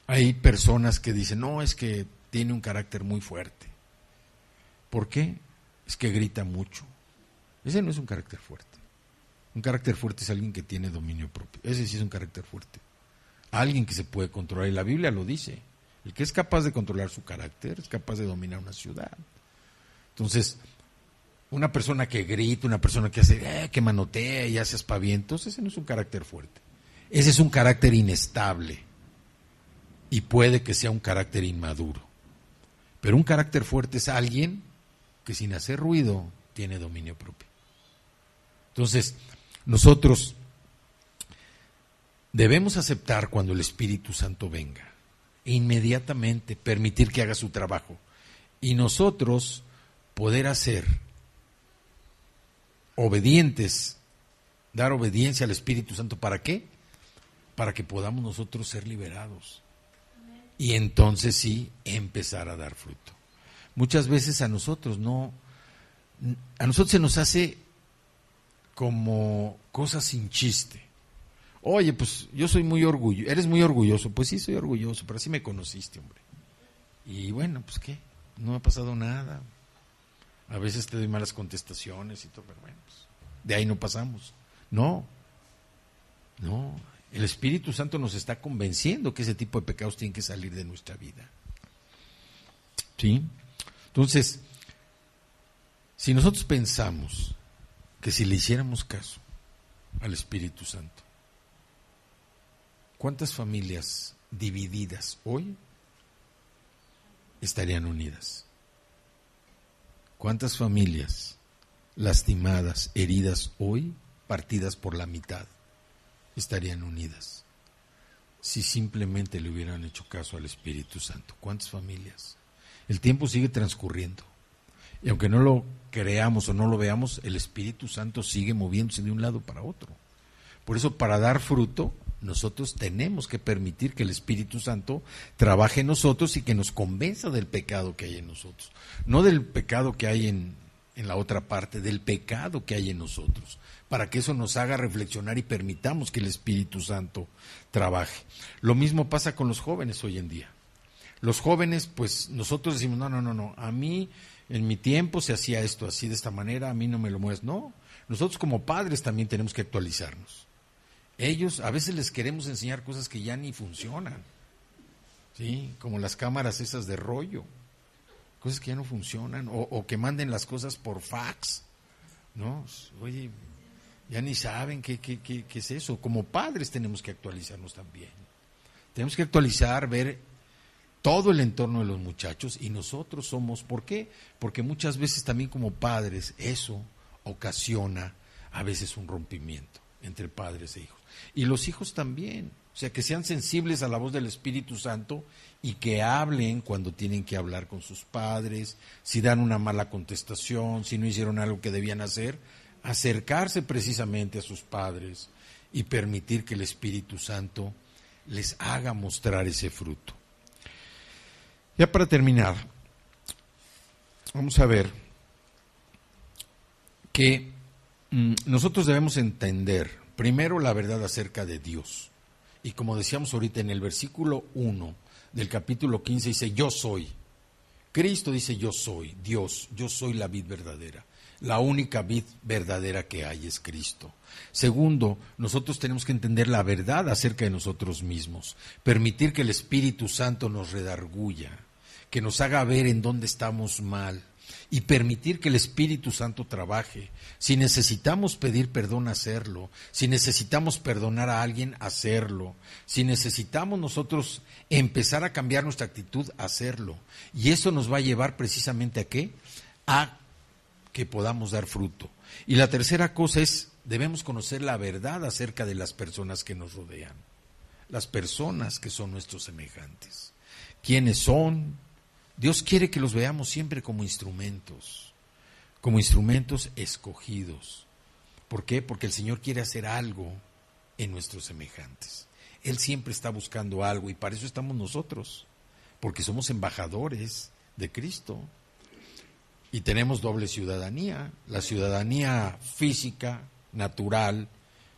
Hay personas que dicen, no, es que tiene un carácter muy fuerte. ¿Por qué? Es que grita mucho. Ese no es un carácter fuerte. Un carácter fuerte es alguien que tiene dominio propio. Ese sí es un carácter fuerte. Alguien que se puede controlar, y la Biblia lo dice. El que es capaz de controlar su carácter es capaz de dominar una ciudad. Entonces, una persona que grita, una persona que hace, que manotea y hace aspavientos, ese no es un carácter fuerte. Ese es un carácter inestable y puede que sea un carácter inmaduro. Pero un carácter fuerte es alguien que sin hacer ruido tiene dominio propio. Entonces, nosotros debemos aceptar cuando el Espíritu Santo venga, e inmediatamente permitir que haga su trabajo y nosotros poder hacer obedientes, dar obediencia al Espíritu Santo. ¿Para qué? Para que podamos nosotros ser liberados y entonces sí empezar a dar fruto. Muchas veces a nosotros se nos hace como cosas sin chiste. Oye, pues yo soy muy orgulloso. ¿Eres muy orgulloso? Pues sí, soy orgulloso, pero así me conociste, hombre. Y bueno, pues ¿qué? No me ha pasado nada. A veces te doy malas contestaciones y todo, pero bueno, pues de ahí no pasamos. No, el Espíritu Santo nos está convenciendo que ese tipo de pecados tienen que salir de nuestra vida. ¿Sí? Entonces, si nosotros pensamos que si le hiciéramos caso al Espíritu Santo, ¿cuántas familias divididas hoy estarían unidas? ¿Cuántas familias lastimadas, heridas hoy, partidas por la mitad, estarían unidas? Si simplemente le hubieran hecho caso al Espíritu Santo. ¿Cuántas familias? El tiempo sigue transcurriendo. Y aunque no lo creamos o no lo veamos, el Espíritu Santo sigue moviéndose de un lado para otro. Por eso, para dar fruto, nosotros tenemos que permitir que el Espíritu Santo trabaje en nosotros y que nos convenza del pecado que hay en nosotros. No del pecado que hay en la otra parte, del pecado que hay en nosotros, para que eso nos haga reflexionar y permitamos que el Espíritu Santo trabaje. Lo mismo pasa con los jóvenes hoy en día. Los jóvenes, pues nosotros decimos, no, a mí en mi tiempo se hacía esto así, de esta manera, a mí no me lo mueves. No, nosotros como padres también tenemos que actualizarnos. Ellos, a veces les queremos enseñar cosas que ya ni funcionan, ¿sí? Como las cámaras esas de rollo, cosas que ya no funcionan, o que manden las cosas por fax, ¿no? Oye, ya ni saben qué es eso. Como padres tenemos que actualizarnos también. Tenemos que actualizar, ver todo el entorno de los muchachos, y nosotros somos, ¿por qué? Porque muchas veces también como padres eso ocasiona a veces un rompimiento. entre padres e hijos. Y los hijos también, o sea, que sean sensibles a la voz del Espíritu Santo y que hablen cuando tienen que hablar con sus padres, si dan una mala contestación, si no hicieron algo que debían hacer, acercarse precisamente a sus padres y permitir que el Espíritu Santo les haga mostrar ese fruto. Ya para terminar, vamos a ver que nosotros debemos entender primero la verdad acerca de Dios. Y como decíamos ahorita en el versículo 1 del capítulo 15 dice, yo soy. Cristo dice, yo soy Dios, yo soy la vid verdadera. La única vid verdadera que hay es Cristo. Segundo, nosotros tenemos que entender la verdad acerca de nosotros mismos, permitir que el Espíritu Santo nos redarguya, que nos haga ver en dónde estamos mal y permitir que el Espíritu Santo trabaje. Si necesitamos pedir perdón, hacerlo. Si necesitamos perdonar a alguien, hacerlo. Si necesitamos nosotros empezar a cambiar nuestra actitud, hacerlo. Y eso nos va a llevar precisamente ¿a qué? A que podamos dar fruto. Y la tercera cosa es, debemos conocer la verdad acerca de las personas que nos rodean, las personas que son nuestros semejantes. ¿Quiénes son? Dios quiere que los veamos siempre como instrumentos escogidos. ¿Por qué? Porque el Señor quiere hacer algo en nuestros semejantes. Él siempre está buscando algo y para eso estamos nosotros, porque somos embajadores de Cristo. Y tenemos doble ciudadanía, la ciudadanía física, natural,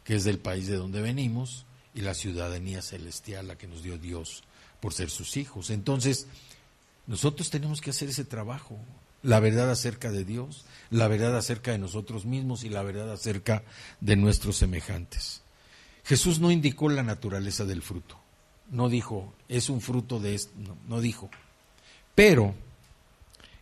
que es del país de donde venimos, y la ciudadanía celestial, la que nos dio Dios por ser sus hijos. Entonces, nosotros tenemos que hacer ese trabajo, la verdad acerca de Dios, la verdad acerca de nosotros mismos y la verdad acerca de nuestros semejantes. Jesús no indicó la naturaleza del fruto, no dijo, es un fruto de esto, no dijo, pero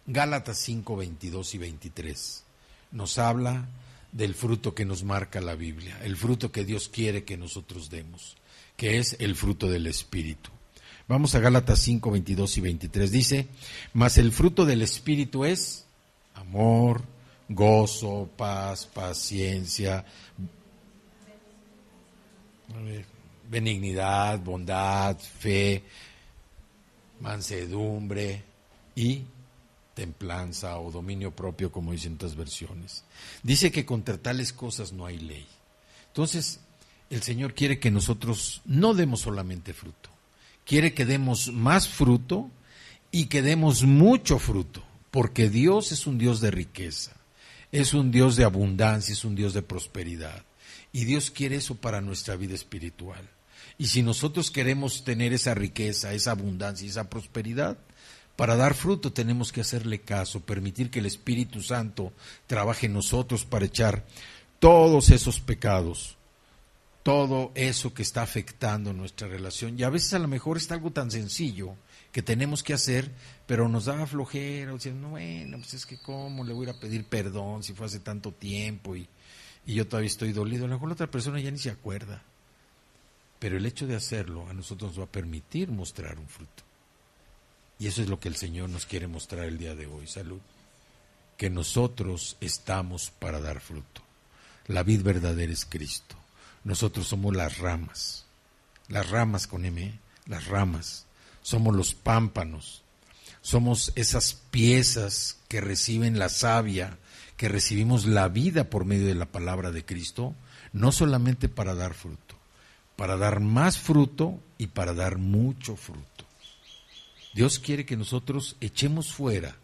Gálatas 5, 22 y 23 nos habla del fruto que nos marca la Biblia, el fruto que Dios quiere que nosotros demos, que es el fruto del Espíritu. Vamos a Gálatas 5, 22 y 23, dice, mas el fruto del Espíritu es amor, gozo, paz, paciencia, benignidad, bondad, fe, mansedumbre y templanza o dominio propio, como dicen otras versiones. Dice que contra tales cosas no hay ley. Entonces, el Señor quiere que nosotros no demos solamente fruto, quiere que demos más fruto y que demos mucho fruto, porque Dios es un Dios de riqueza, es un Dios de abundancia, es un Dios de prosperidad. Y Dios quiere eso para nuestra vida espiritual. Y si nosotros queremos tener esa riqueza, esa abundancia y esa prosperidad, para dar fruto tenemos que hacerle caso, permitir que el Espíritu Santo trabaje en nosotros para echar todos esos pecados, todo eso que está afectando nuestra relación. Y a veces a lo mejor está algo tan sencillo que tenemos que hacer, pero nos da flojera, o sea, no, bueno, pues es que cómo le voy a ir a pedir perdón si fue hace tanto tiempo y yo todavía estoy dolido. A lo mejor la otra persona ya ni se acuerda, pero el hecho de hacerlo a nosotros nos va a permitir mostrar un fruto. Y eso es lo que el Señor nos quiere mostrar el día de hoy, salud, que nosotros estamos para dar fruto. La vid verdadera es Cristo. Nosotros somos las ramas con M, las ramas, somos los pámpanos, somos esas piezas que reciben la savia, que recibimos la vida por medio de la palabra de Cristo, no solamente para dar fruto, para dar más fruto y para dar mucho fruto. Dios quiere que nosotros echemos fuera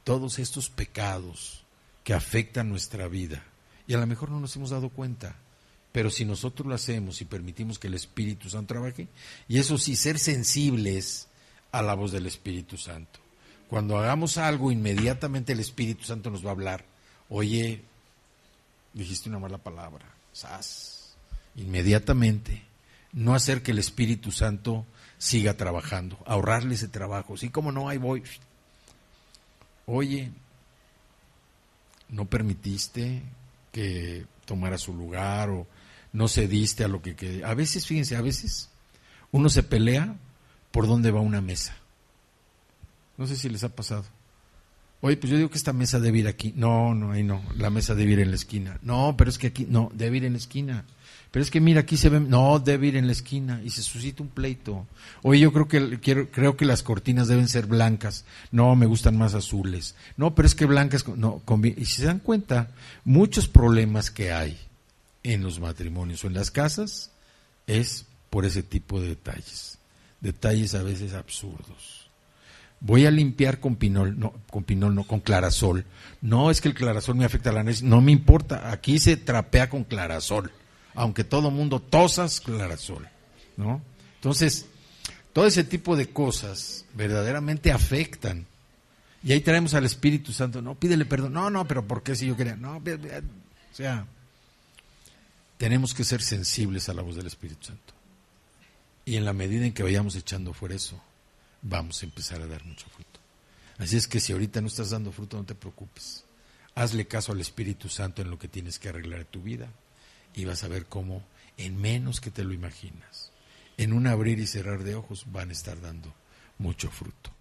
todos estos pecados que afectan nuestra vida y a lo mejor no nos hemos dado cuenta. Pero si nosotros lo hacemos y permitimos que el Espíritu Santo trabaje, y eso sí, ser sensibles a la voz del Espíritu Santo. Cuando hagamos algo, inmediatamente el Espíritu Santo nos va a hablar. Oye, dijiste una mala palabra, ¡zas! Inmediatamente. No hacer que el Espíritu Santo siga trabajando, ahorrarle ese trabajo. Sí, como no, ahí voy. Oye, no permitiste que tomara su lugar o no cediste a lo que... A veces, fíjense, a veces uno se pelea por dónde va una mesa. No sé si les ha pasado. Oye, pues yo digo que esta mesa debe ir aquí. No, ahí no. La mesa debe ir en la esquina. No, pero es que aquí, no, debe ir en la esquina. Pero es que mira, aquí se ve, no, debe ir en la esquina. Y se suscita un pleito. Oye, yo creo que las cortinas deben ser blancas. No, me gustan más azules. No, pero es que blancas, no, y si se dan cuenta, muchos problemas que hay en los matrimonios o en las casas es por ese tipo de detalles. Detalles a veces absurdos. Voy a limpiar con pinol, no, con clarasol. No, es que el clarasol me afecta a la nariz. No me importa, aquí se trapea con clarasol. Aunque todo mundo tosas, clarasol, ¿no? Entonces, todo ese tipo de cosas verdaderamente afectan. Y ahí traemos al Espíritu Santo. No, pídele perdón. No, pero ¿por qué si yo quería? No, o sea, tenemos que ser sensibles a la voz del Espíritu Santo. Y en la medida en que vayamos echando fuera eso, vamos a empezar a dar mucho fruto. Así es que si ahorita no estás dando fruto, no te preocupes. Hazle caso al Espíritu Santo en lo que tienes que arreglar tu vida y vas a ver cómo en menos que te lo imaginas, en un abrir y cerrar de ojos van a estar dando mucho fruto.